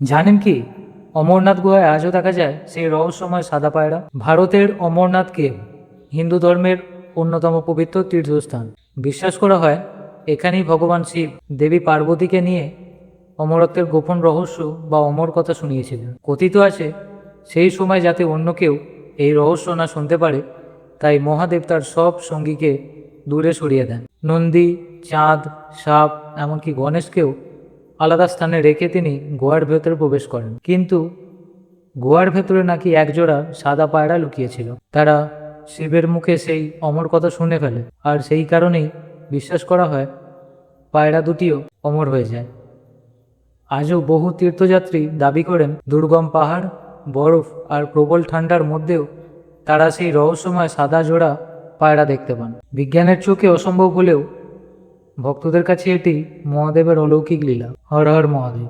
জানেন কি, অমরনাথ গুহায় আজও দেখা যায় সেই রহস্যময় সাদা পায়রা। ভারতের অমরনাথ কেভ হিন্দু ধর্মের অন্যতম পবিত্র তীর্থস্থান। বিশ্বাস করা হয় এখানেই ভগবান শিব দেবী পার্বতীকে নিয়ে অমরত্বের গোপন রহস্য বা অমর কথা শুনিয়েছিলেন। কথিত আছে সেই সময় যাতে অন্য কেউ এই রহস্য না শুনতে পারে, তাই মহাদেব তার সব সঙ্গীকে দূরে সরিয়ে দেন। নন্দী, চাঁদ, সাপ, এমনকি গণেশকেও আলাদা স্থানে রেখে তিনি গুহার ভেতরে প্রবেশ করেন। কিন্তু গুহার ভেতরে নাকি একজোড়া সাদা পায়রা লুকিয়েছিল। তারা শিবের মুখে সেই অমর কথা শুনে ফেলে, আর সেই কারণেই বিশ্বাস করা হয় পায়রা দুটিও অমর হয়ে যায়। আজও বহু তীর্থযাত্রী দাবি করেন দুর্গম পাহাড়, বরফ আর প্রবল ঠান্ডার মধ্যেও তারা সেই রহস্যময় সাদা জোড়া পায়রা দেখতে পান। বিজ্ঞানের চোখে অসম্ভব হলেও ভক্তদের কাছে এটি মহাদেবের অলৌকিক লীলা। হর হর মহাদেব।